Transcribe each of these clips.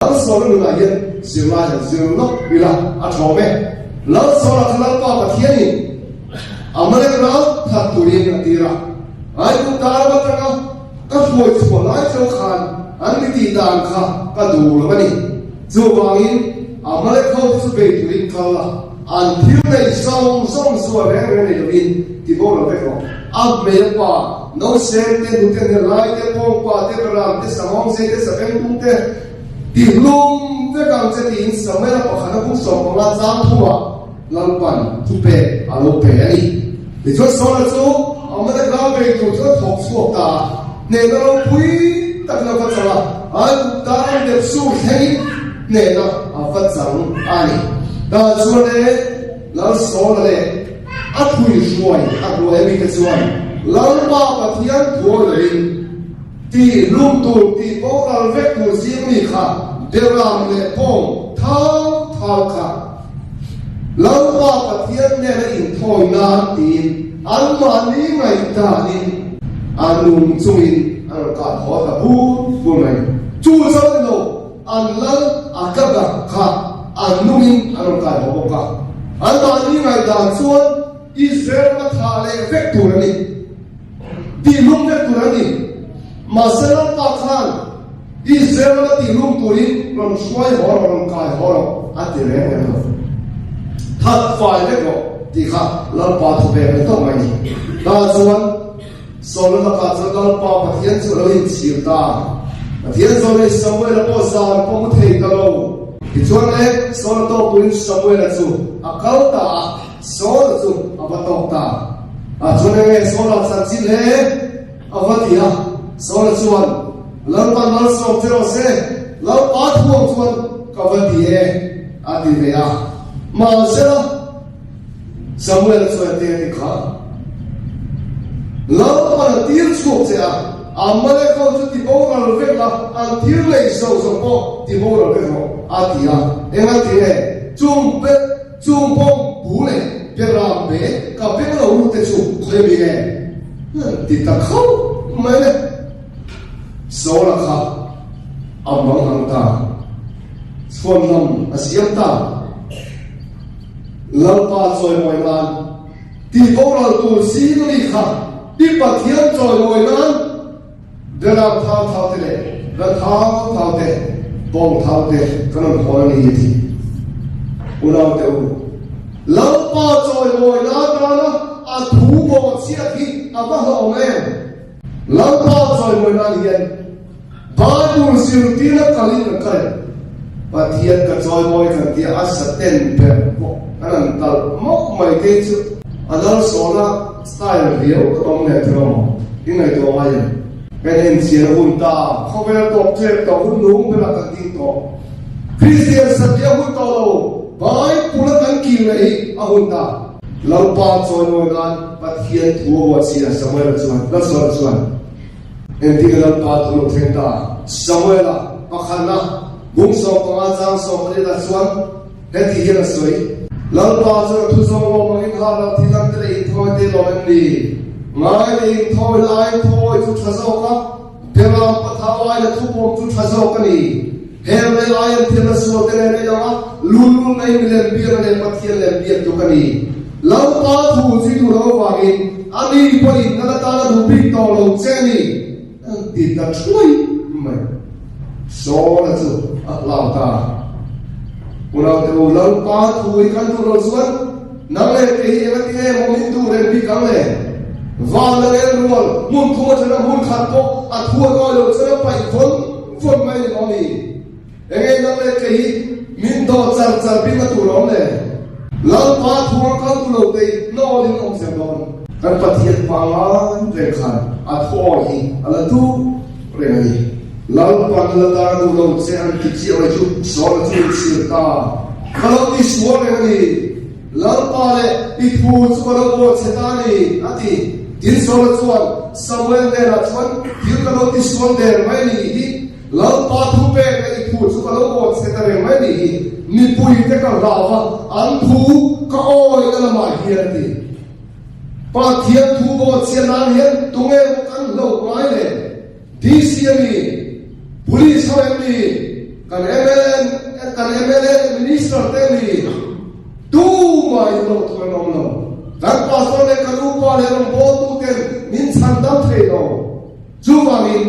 老说了那人就那就了，对了，啊错呗。老说了他老爸天呢，啊么那个老他独立那地了，哎不打了这个，他说错来就看，俺们地当看，他读了吧你，就王因啊么那口是被独立看了，俺听那上说那个那个人，地方那个，啊没有吧，那些天都天来天光挂天个啦，这什么些这什么东西。地龙这刚才地什么了？不可能不说我们脏土啊，老板土白啊老白哩。你说说了之后，我们的老百姓就投诉的，那个老贵，但那个什么啊，当然的收钱，那个啊不挣啊哩。但是呢，老说了嘞，啊退税啊多还没个赚，老爸爸天多人。ที่ลุงตู่ที่พวกเราเวกกูซิมีค่ะเดรามเล่ปงเท้าค่ะแล้วว่าปะเทียนเนี่ยอินทอยนานตีนอันมานี้ไงตาดินอันลุงจุอินอันกาดหัวตะบูบุไงจูซันโลอันลังอากาศค่ะอันลุงอินอันกาดหัวค่ะอันมานี้ไงตาส่วนอิสราเอลมาทาเลเวกตัวนี้ที่ลุงเวกตัวนี้มาเสนอปากขันอิสราเอลที่ลุงตุลินลงช่วยหัวเราลงกายหัวเราอันที่เรื่องนั้นทัดฝ่ายเล็กที่ข้าเราปาทุเบไม่ต้องไม่ตาส่วนส่วนเราการจะเราปาปะเทียนส่วนเราอินชีตาปะเทียนส่วนเราสมัยเราปอสารปอมุทัยตลอดที่ส่วนเล็กส่วนเราตุลินสมัยเราจู่อาเขาตาส่วนเราจู่อาบัตตตาส่วนเล็กส่วนเราสันติเล่อาวัติยาส่วนส่วนเราปันเราสอบเจอเสเราปัดหัวส่วนกับวันที่อาทิตย์เดียมาเสร็จสมัยเราส่วนเดียร์ข้าเราปันที่สุดเสียอามาเลเขาจุดที่พวกเราเวกละอันที่เลยส่งส่งพวกที่พวกเราเวกละอาทิตย์เอ็งอาทิตย์จุ่มเป็ดจุ่มพงบุเล่เปรามเบ้กับเป็นเราอุตส่าห์เคยมีเองติดตะเขาไม่เนี่ยโซลาค่ะอัมบังหังตาส่วนลำอาเซียนตาลำปาจอยมวยนานที่พวกเราตัวซีนี่ค่ะที่ปะเทียนจอยมวยนานเดินเท้าเท้าเตะเดินเท้าเท้าเตะปองเท้าเตะขนมพอนี่ที่อุณาเตอุลำปาจอยมวยนานนะอาถูบอเสียที่อาบ้าเราแม่ลำปาจอยมวยนานเย็นบาดูสิรุตีนักการินกันปะเทียนกับจอยมวยกันที่อาศัยเต็นแบบอันนั้นตลมกไม่เกิดจุอันนั้นโซน่าสไตล์เดียวก็ต้องเนี่ยตรงยังไงตัวอะไรเป็นเอ็นเสียหุ่นตาเขาเป็นตัวเจ็บตัวหุ่นนุ่งเป็นอะไรกันตัวคริสเตียนสัตย์หุ่นโตบายพูดกันกี่เลยอาหุ่นตาเราปาจอยมวยกันปะเทียนทัวร์เสียสมัยละส่วนละส่วนเอ็นที่เราปาทุลเทนตาสมัยละปะขันนะบุ้งสองปะจางสองประเดี๋ยวส่วนเอ็นที่เห็นสวยเราปาจอยทุสองโลมังหาเราที่นั่งเตะอินทอยเตะลอยนี่ง่ายอินทอยไล่ทอยจุดทะเลาะกันเดี๋ยวเราปะท้าวายและทุบผมจุดทะเลาะกันนี่เฮลไลน์ที่เราสวดเตะเนี่ยยังว่าลุ้นในมิเลนเบียร์เนี่ยปะเทียนเนี่ยเบียร์ตุกันนี่เราปาทูจิตุเราวากินอันนี้พอดีนั่นตาเราดูบิ๊กโตเราเจนี่ติดตาช่วยไม่โซ่ละจู่ลาวตาเราดูเราปาทูอีกันดูเราส่วนนั่งเลยที่ยังที่มองดูเรื่องบิ๊กกันเลยวันละเรื่องรัวมุนทั่วจะนะมุนขัดโตอัดทั่วก็เราจะไปฝนไม่มองนี่ยังไงนั่งเลยที่มินโดจัดบิ๊กมาตัวเราเลยเราปาทูกันดูเราได้นอลินองเสียบอลกันปะเทียนฟังอ่ะเรื่องขันอัดพ่อหิงอะไรทุกเรื่องนี้เราปันละตาดูเราเสียงกิจอะไรชุดสอนชุดเสียตาเราที่สวนเรื่องนี้เราปาเลยที่พูดสุขเราบอกเสียตานี่อันที่ดินสวนส่วนสมัยเดินชวนที่เราที่สวนเดินไม่นี่ที่เราปาทุเปกที่พูดสุขเราบอกเสียตาไม่นี่นี่พูดแต่ก็เราอันพูก็โอ้ยก็ละมาเฮียที่ปาเทียนทูบอเสียนานเห็นตรงเอ๋กันโลกไม้เลยดีเสียนี่บุรีสมัยนี้ kan MLA minister te ni tu mai lo tu nom lo kan pastor le kan upa le rom bo tu ten min san dam the lo chu ma min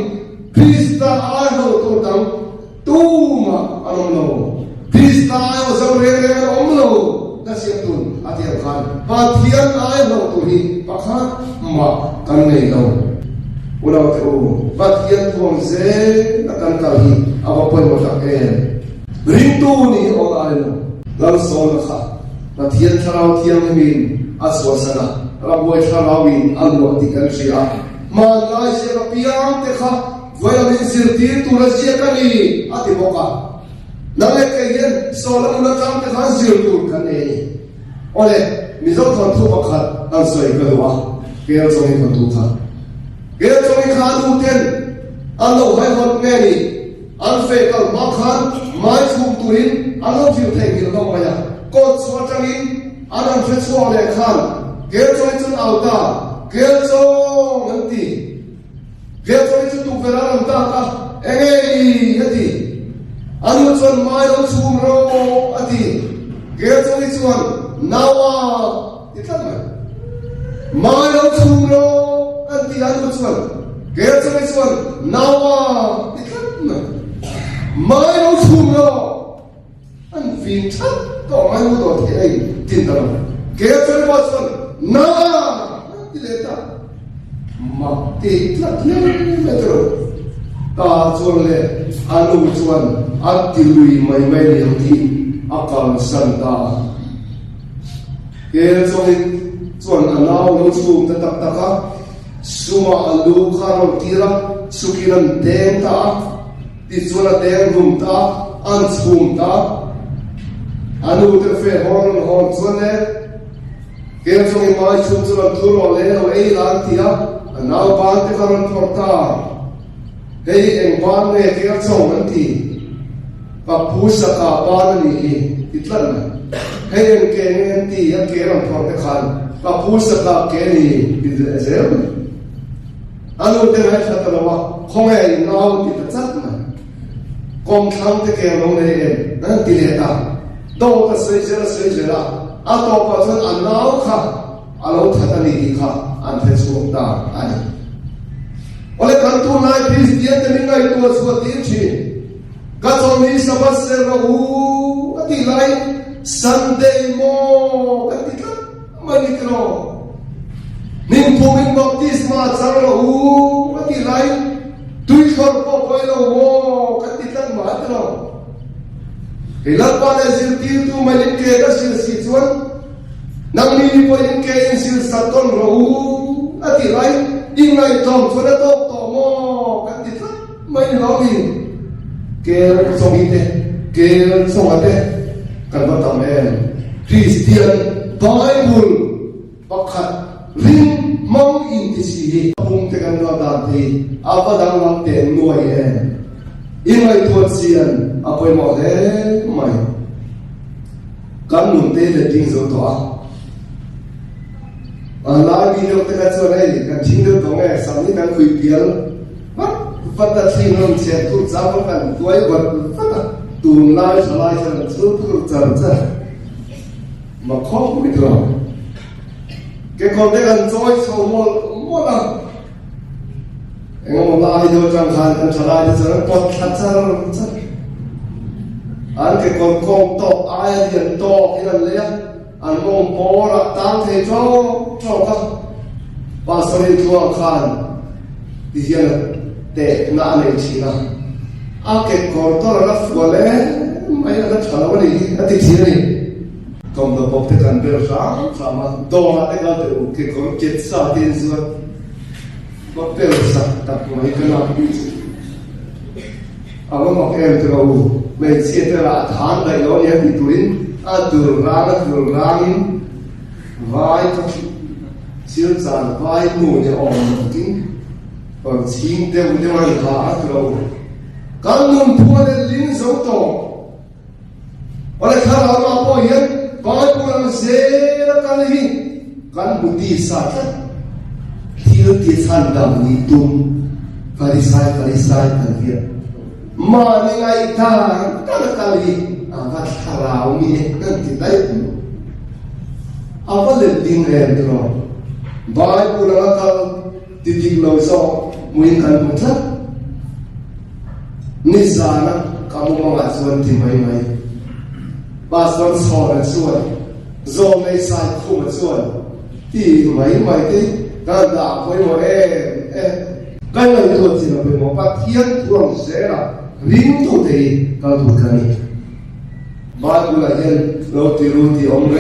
krista ai ho tu dam tu ma anom lo krista ai ho zo re re om lo na siam tun atiam khan pa thian ai ho tu hi pakha ma kan nei lo ulau te u pa thian thong ze na kan kal hi awa poi mo tak en ring tu ni o ai lo lam so na kha pa thian tharau thiam min aswa sana raboi tharau in alwa ti kan sia ma lai se ka piang te kha voya min sirti tu la sia ka ni ati boka nale ke yen so la na kam te kha sir tu kan ne ole mi zo thon thu pakhat an soi ka wa ke zo ni thon tu kha ke zo ni kha du ten an lo hai hot me ni an fe kal ma khan mai thum turin an lo fiu thei ki lo ma ya ko so changin an an fe so le khan ke zo ni chun au ta ke zo ngan ti ke zo ni chun tu vera ram ta ka ei ati an lo chun mai lo chum ro ati ke zo ni chun nawa itlan mai lo chum ro ati an lo chun ke zo ni chun nawa itlan mai lo chum ro an fin chat to mai lo do the ai tin ta ke zo ni chun nawa ileta ma ti tlat le metro ta chon le anu chuan ati lui mai mai le ti akal santa ke chon chuan anau lo chum ta tak taka suma alu kharo tira sukiran den ta ti chuan den rum ta an chum ta anu te fe hon chuan le ke chon mai chum chuan thuro le o ei lan tia anau ban te karon porta hei eng ban ne ke chon an ti pa pusa ka ban ni itlan hei eng ke nen ti ya ke ram thor te khan pa pusa ka ke ni bizel anu te hai khat lawa khong ei nau ti ta chat na kom kham te ke no ne an ti le ta do ta sei jera a to pa chon an nau kha alo thatani ti kha an the chu ta ani ole kan tu nai christian te ni ngai tu so ti chi ka chon ni sabat se ro u ati lai sunday mo ati ka mani kro nin pu min baptisma chang ro u ati lai tui khor po poi lo wo ati kan ma tro hilat pa le sil ti tu mani ke da sil si chuan nang ni po in ke in sil saton ro u ati lai in lai tom chona to mo kan ti thak mai lo ni ke song ite ke song ate kan ba tam en Christian Bible pakhat ring mong in ti si pung te kan lo da ti apa dang lam te nuai en in lai thot sian apoi mo he mai kan nun te le ding zo to lai video te ka chuan ei kan thing do tong e sam ni kan khui pial fata thing ron che tu cha mo kan tuai wat fata tu lai salai chan chu tu chan cha ma kho mi tro ke kon te kan choi so mo la engom lai do chang khan kan salai de chan pot khat cha cha an ke kon kong to ai dian to ilan le an mong po ra tang the cho ka pastorin thua khan ti hian te na ne china a ke kor to ra fu le mai na thalo ni ati thi ni kom do pop te kan ber sa ma do na te ga te u ke kon ket sa tin zu ko per sa ta mai ka na awa ma kem te u me che te ra than dai lo ni ti turin a tur rang vai ka chill chan vai mu ne om king còn chim te u te mai ha a tro kan nun phua le ling zo to ole kha ra ma po hian vai pu lang se ra kan hi kan bu ti sa ta thil ti chan dam ni tum farisai kan hi mà ngày ta ta là kali và thảo mi nên thì đấy apa le ding em đó bài của nó là thì ding lâu sau muốn ăn một chút ni sana kamu mau asuhan thì mai ba son sò là xuân do mấy sai không là xuân thì mấy cái ta đã với một cái này tôi chỉ là về một phát thiên thường sẽ là lính thủ thì cao thủ cái này ba của là nhân roti ông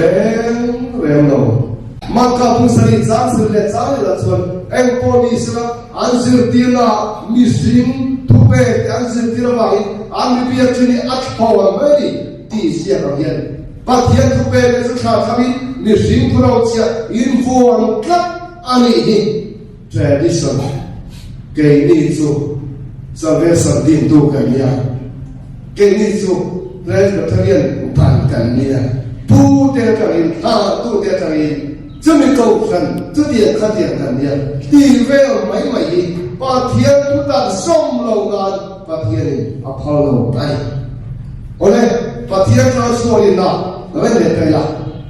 rem đâu mà cả phụ nữ giang sự lệ giang là xuân em police là anh giữ tiền là missing thu về anh giữ tiền là vậy anh bị bắt trên ắt phao mà đi thì sẽ là nhân phát thiên thu về là sự khác biệt missing thu đâu sẽ inform club anh ấy tradition cái này chú sao về sản phẩm tu cái này cái này chú đây là thời gian bàn cái này tu để cái này tu để cái này chứ mình cầu khẩn chứ tiền khát tiền cái này thì về mấy và thiên tu ta sống lâu gan và thiên Apollo này ổn đấy và thiên transfer đi nào là vấn đề cái là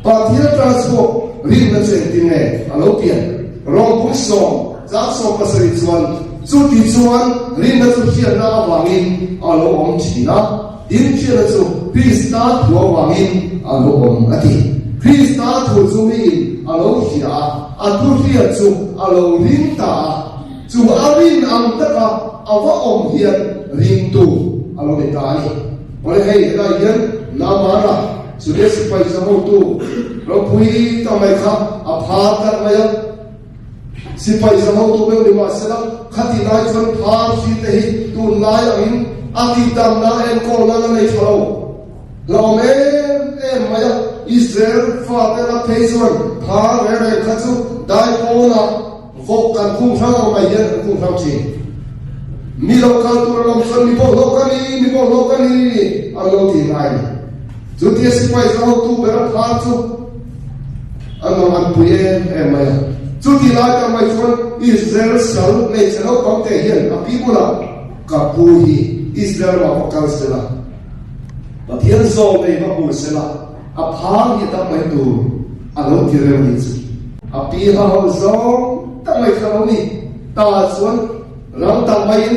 và thiên transfer riêng là chuyện tiền này lâu tiền rong cũng sống giá số cái sự chuẩn chú tí chuẩn riêng là chú hiện ra vàng in lâu ông chỉ na in chuyện là chú Krista thua vàng in lâu ông ati Krista thua chú in lâu kia tu hiện chú lâu riêng ta chú riêng âm tất cả vợ ông hiện riêng tu lâu để ta đi bởi hay cái này hiện nam ra chú để sự phải sao tu rồi quý ta mày khác phá tất mày sipai zamau tu beu lima selam khati nai chon phar si te hi tu nai angin aki tam na en ko na nei chalo lo em maya Israel fa te la peizon phar re khachu dai ko na vok kan khung thang mai yen khung thang chi mi lo kal tu lam son mi bo lo kani alo ti nai chu ti sipai zamau tu bera phar chu ano an puye em maya chú thì nói cho mày chuan Israel sal này sẽ nó có thể hiện ở people là kapuhi Israel mà có cao sẽ là và thiên số này mà bù sẽ là phá hiện tại mày tu lâu thì rêu đi chứ pi hao zong tại mày khao ni ta chuan ram ta mày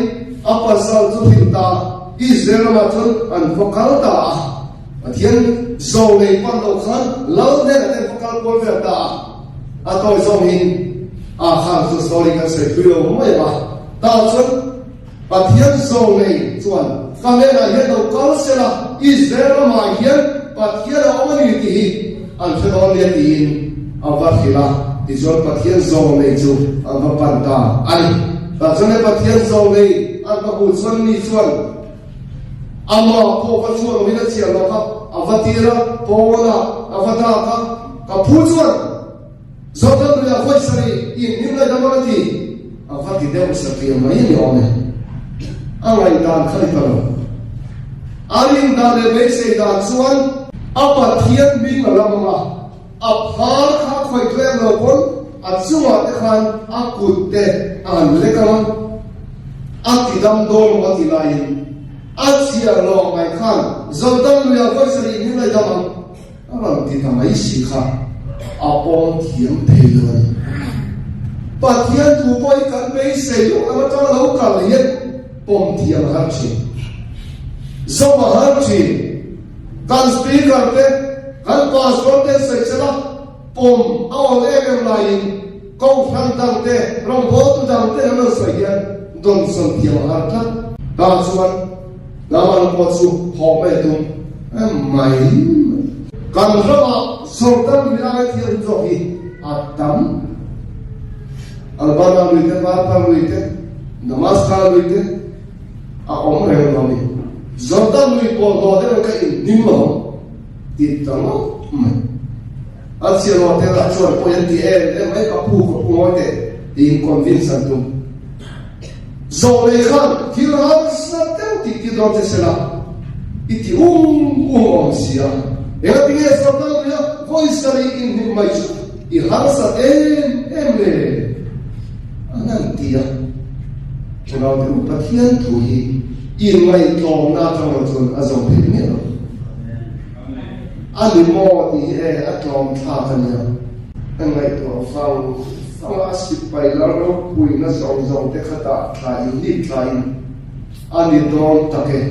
pasal chú thì ta Israel mà chuan an có cao ta thiên số này ban đầu khăn lâu nên là có cao quan về ta tôi xong hình khang số story cái sự quy đồ mới mà ta chuẩn và thiên số này chuẩn cái này là hiện đầu cao sẽ là Israel mà hiện và thiên là ông ấy thì anh phải nói liên tin và khi là thì chuẩn và thiên số này chú và bàn ta anh và cho nên và thiên số này anh có buồn xuân đi chuẩn mà cô vẫn chuẩn mình đã chia nó các và tira cô là và ta các phụ chuẩn Zotan dia foi sari in nimla damarati afati deu safiya mai ni ome angai dan khali talo arin dan le be se dan suan apa thian mi malama aphar kha khoi tlem lo pon atsuwa te khan akutte an lekam atidam dol wa tilain atsia lo mai khan zotan dia foi sari in nimla damam aram ti tamai si kha apong thiam thei loi pathian tu poi kan be sei lo ama ta lo ka le pom thiam har chi zo ma har chi kan speaker te kan pastor te sei chala pom aw le em lai ko thang tang te rong bo tu dang te no sei ya don son thiam har ta ta chuan laman ko chu ho me tum mai kan rama Sultan wilayah yang jogi atam albana luite bapa luite namaskar luite om rewami Sultan luite bodo de ka nimmo titamo asiro te la chor poenti mai ka pu ko moite in convince tu Zolekan kiran satem ti do te sela iti sia ela tinha Sultan foi sari in mai i harsa emle anantia chunau de pathian thui in ngay tòng na trong một tuần azom phê nghĩa rồi anh mò thì tòng tha thân nhau anh ngay tòng phong asip bay lao đâu quỳ nó dòng dòng để khát ta thay đi thay anh đi tòng ta cái